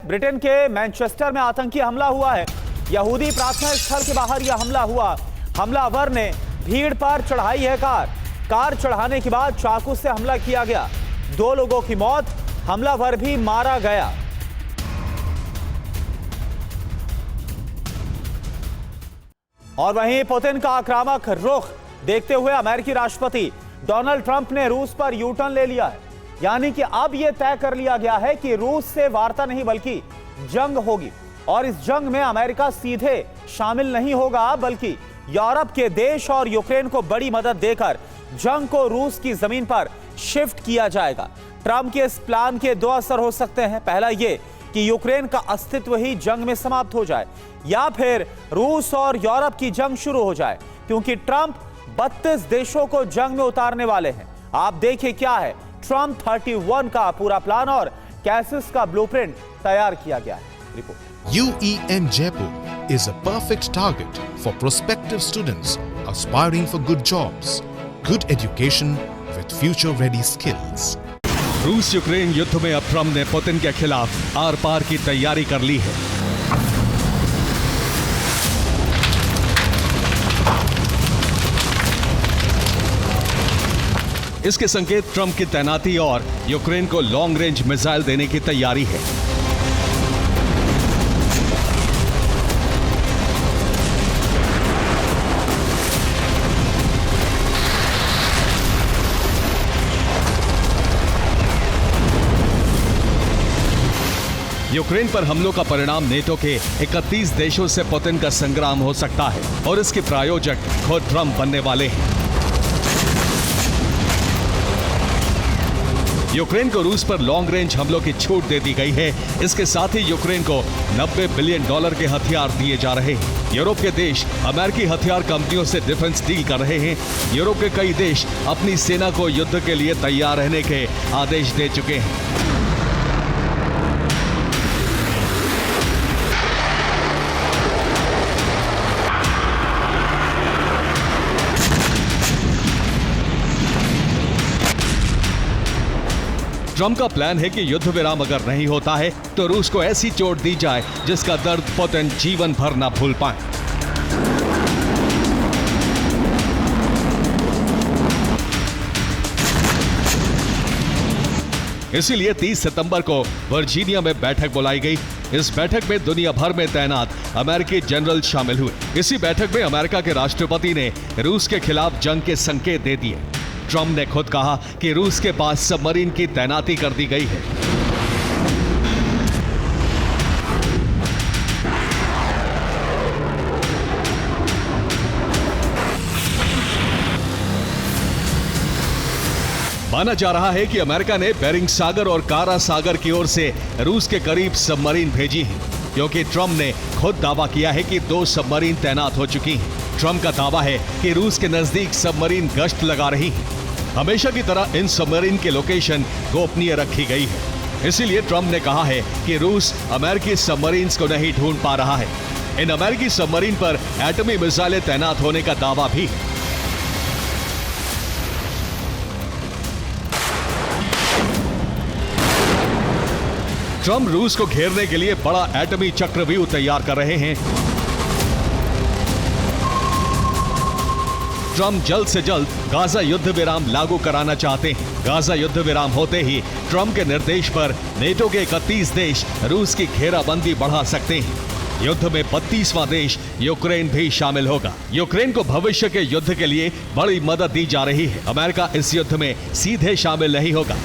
Britain के Manchester में आतंकी हमला हुआ है। यहूदी प्रार्थना स्थल के बाहर यह हमला हुआ। हमलावर ने भीड़ पर चढ़ाई है कार चढ़ाने के बाद चाकू से हमला किया गया। 2 लोगों की मौत, हमलावर भी मारा गया। और वहीं पुतिन का आक्रामक रुख देखते हुए अमेरिकी राष्ट्रपति डोनाल्ड ट्रंप ने रूस पर यू टर्न ले लिया है। यानी कि अब यह तय कर लिया गया है कि रूस से वार्ता नहीं बल्कि जंग होगी। और इस जंग में अमेरिका सीधे शामिल नहीं होगा, बल्कि यूरोप के देश और यूक्रेन को बड़ी मदद देकर जंग को रूस की जमीन पर शिफ्ट किया जाएगा। ट्रंप के इस प्लान के 2 असर हो सकते हैं। पहला यह कि यूक्रेन का अस्तित्व ही जंग में समाप्त हो जाए, या फिर रूस और यूरोप की जंग शुरू हो जाए, क्योंकि ट्रंप 32 देशों को जंग में उतारने वाले हैं। आप देखिए क्या है ट्रंप 31 का पूरा प्लान और कैसे इसका ब्लूप्रिंट तैयार किया गया है। Report. UEM Jaipur is a perfect target for prospective students aspiring for good jobs, good education with future-ready skills. रूस यूक्रेन युद्ध में अब ट्रंप ने पुतिन के खिलाफ आर पार की तैयारी कर ली है। इसके संकेत ट्रंप की तैनाती और यूक्रेन को लॉन्ग रेंज मिसाइल देने की तैयारी है। यूक्रेन पर हमलों का परिणाम नेटो के 31 देशों से पुतिन का संग्राम हो सकता है और इसके प्रायोजक खुद ट्रंप बनने वाले हैं। यूक्रेन को रूस पर लॉन्ग रेंज हमलों की छूट दे दी गई है। इसके साथ ही यूक्रेन को $90 बिलियन के हथियार दिए जा रहे हैं। यूरोप के देश अमेरिकी हथियार कंपनियों से डिफेंस डील कर रहे हैं। यूरोप के कई देश अपनी सेना को युद्ध के लिए तैयार रहने के आदेश दे चुके हैं। ट्रंप का प्लान है कि युद्ध विराम अगर नहीं होता है तो रूस को ऐसी चोट दी जाए जिसका दर्द पुतिन जीवन भर ना भूल पाए। इसीलिए 30 सितंबर को वर्जीनिया में बैठक बुलाई गई। इस बैठक में दुनिया भर में तैनात अमेरिकी जनरल शामिल हुए। इसी बैठक में अमेरिका के राष्ट्रपति ने रूस के खिलाफ जंग के संकेत दे दिए। ट्रंप ने खुद कहा कि रूस के पास सबमरीन की तैनाती कर दी गई है। माना जा रहा है कि अमेरिका ने बेरिंग सागर और कारा सागर की ओर से रूस के करीब सबमरीन भेजी हैं, क्योंकि ट्रंप ने खुद दावा किया है कि 2 सबमरीन तैनात हो चुकी हैं। ट्रंप का दावा है कि रूस के नजदीक सबमरीन गश्त लगा रही हैं। हमेशा की तरह इन सबमरीन के लोकेशन गोपनीय रखी गई है। इसीलिए ट्रंप ने कहा है कि रूस अमेरिकी सबमरीन्स को नहीं ढूंढ पा रहा है। इन अमेरिकी सबमरीन पर एटमी मिसाइलें तैनात होने का दावा भी है। ट्रंप रूस को घेरने के लिए बड़ा एटमी चक्रव्यूह तैयार कर रहे हैं। ट्रंप जल्द से जल्द गाजा युद्ध विराम लागू कराना चाहते हैं। गाजा युद्ध विराम होते ही ट्रंप के निर्देश पर नेटो के 31 देश रूस की घेराबंदी बढ़ा सकते हैं। युद्ध में 32वां देश यूक्रेन भी शामिल होगा। यूक्रेन को भविष्य के युद्ध के लिए बड़ी मदद दी जा रही है। अमेरिका इस युद्ध में सीधे शामिल नहीं होगा।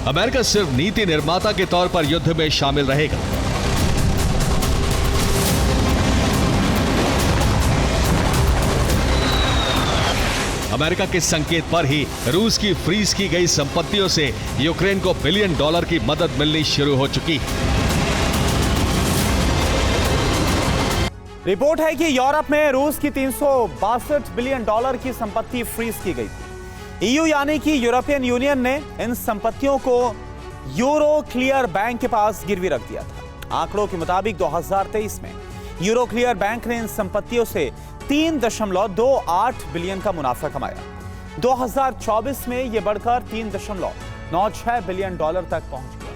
अमेरिका सिर्फ नीति निर्माता के तौर पर युद्ध में शामिल रहेगा। अमेरिका के संकेत पर ही रूस की फ्रीज की गई संपत्तियों से यूक्रेन को $1 बिलियन की मदद मिलनी शुरू हो चुकी है। रिपोर्ट है कि यूरोप में रूस की $362 बिलियन की संपत्ति फ्रीज की गई थी। ईयू यानी कि यूरोपियन यूनियन ने इन संपत्तियों को यूरो क्लियर बैंक के पास गिरवी रख दिया था। आंकड़ों के मुताबिक 2023 में यूरोक्लियर बैंक ने इन संपत्तियों से 3.28 बिलियन का मुनाफा कमाया। 2024 में यह बढ़कर 3.96 बिलियन डॉलर तक पहुंच गया।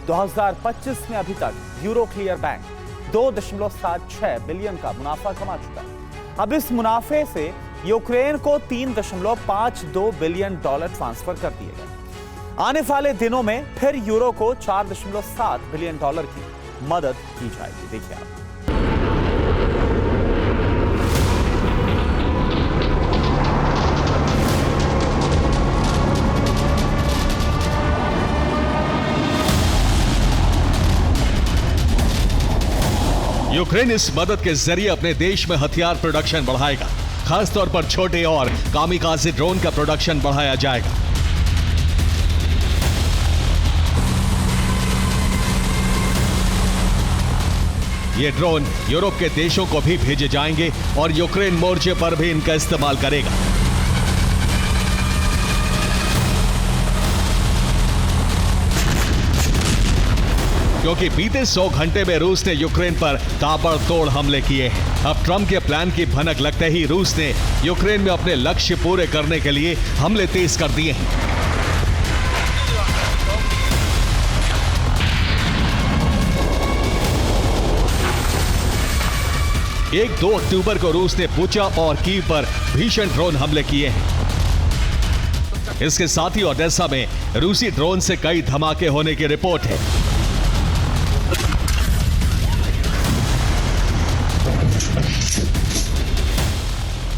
2025 में अभी तक यूरोक्लियर बैंक 2.76 बिलियन का मुनाफा कमा चुका है। अब इस मुनाफे से यूक्रेन को 3.52 बिलियन डॉलर ट्रांसफर कर दिए गए। आने वाले दिनों में फिर यूरो को 4.7 बिलियन डॉलर की मदद की जाएगी। देखिए आप। यूक्रेन इस मदद के जरिए अपने देश में हथियार प्रोडक्शन बढ़ाएगा। खासतौर पर छोटे और कामिकाज़े ड्रोन का प्रोडक्शन बढ़ाया जाएगा। ये ड्रोन यूरोप के देशों को भी भेजे जाएंगे और यूक्रेन मोर्चे पर भी इनका इस्तेमाल करेगा। क्योंकि बीते 100 घंटे में रूस ने यूक्रेन पर ताबड़तोड़ हमले किए हैं। अब ट्रंप के प्लान की भनक लगते ही रूस ने यूक्रेन में अपने लक्ष्य पूरे करने के लिए हमले तेज कर दिए हैं। एक 2 अक्टूबर को रूस ने बुचा और कीव पर भीषण ड्रोन हमले किए हैं। इसके साथ ही ओडेसा में रूसी ड्रोन से कई धमाके होने की रिपोर्ट है।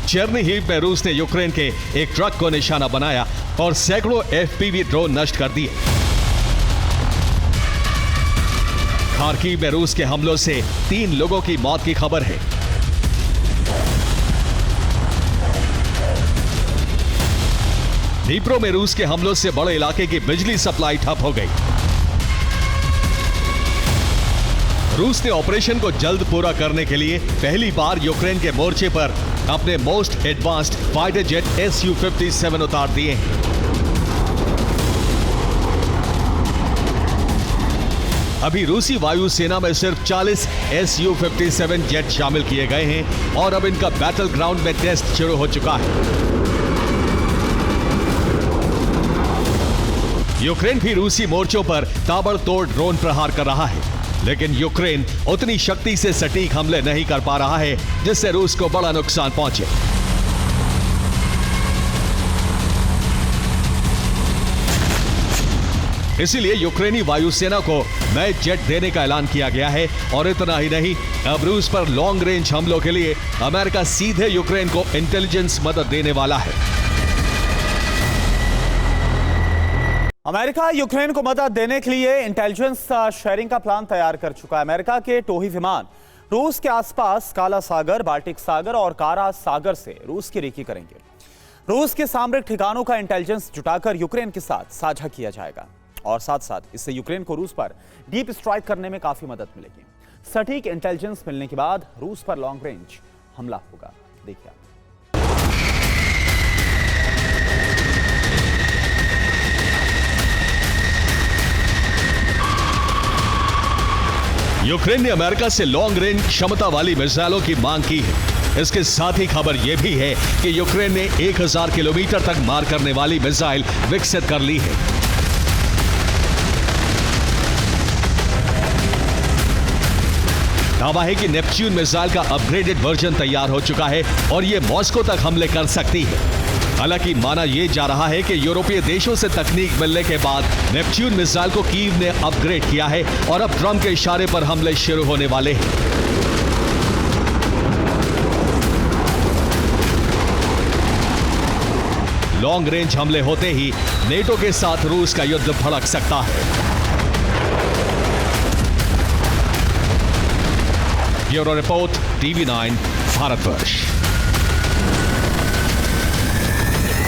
चेर्निहिव में रूस ने यूक्रेन के एक ट्रक को निशाना बनाया और सैकड़ों एफपीवी ड्रोन नष्ट कर दिए। खार्किव में रूस के हमलों से 3 लोगों की मौत की खबर है। डीप्रो में रूस के हमलों से बड़े इलाके की बिजली सप्लाई ठप हो गई। रूस ने ऑपरेशन को जल्द पूरा करने के लिए पहली बार यूक्रेन के मोर्चे पर अपने most advanced fighter jet Su-57 उतार दिए हैं। अभी रूसी वायुसेना में सिर्फ 40 Su-57 जेट शामिल किए गए हैं और अब इनका बैटल ग्राउंड में टेस्ट शुरू हो चुका है। यूक्रेन भी रूसी मोर्चों पर ताबड़तोड़ ड्रोन प्रहार कर रहा है, लेकिन यूक्रेन उतनी शक्ति से सटीक हमले नहीं कर पा रहा है जिससे रूस को बड़ा नुकसान पहुंचे। इसीलिए यूक्रेनी वायुसेना को नए जेट देने का ऐलान किया गया है और इतना ही नहीं, अब रूस पर लॉन्ग रेंज हमलों के लिए अमेरिका सीधे यूक्रेन को इंटेलिजेंस मदद देने वाला है। अमेरिका यूक्रेन को मदद देने के लिए इंटेलिजेंस शेयरिंग का प्लान तैयार कर चुका है। अमेरिका के टोही विमान रूस के आसपास काला सागर, बाल्टिक सागर और कारा सागर से रूस की रेकी करेंगे। रूस के सामरिक ठिकानों का इंटेलिजेंस जुटाकर यूक्रेन के साथ साझा किया जाएगा और साथ साथ इससे यूक्रेन को रूस पर डीप स्ट्राइक करने में काफी मदद मिलेगी। सटीक इंटेलिजेंस मिलने के बाद रूस पर लॉन्ग रेंज हमला होगा। देखिए यूक्रेन ने अमेरिका से लॉन्ग रेंज क्षमता वाली मिसाइलों की मांग की है। इसके साथ ही खबर यह भी है कि यूक्रेन ने 1000 किलोमीटर तक मार करने वाली मिसाइल विकसित कर ली है। दावा है कि नेपच्यून मिसाइल का अपग्रेडेड वर्जन तैयार हो चुका है और यह मॉस्को तक हमले कर सकती है। हालांकि माना यह जा रहा है कि यूरोपीय देशों से तकनीक मिलने के बाद नेपच्यून मिसाइल को कीव ने अपग्रेड किया है और अब ट्रंप के इशारे पर हमले शुरू होने वाले हैं। लॉन्ग रेंज हमले होते ही नेटो के साथ रूस का युद्ध भड़क सकता है। Bureau report, TV9 Bharatvarsh.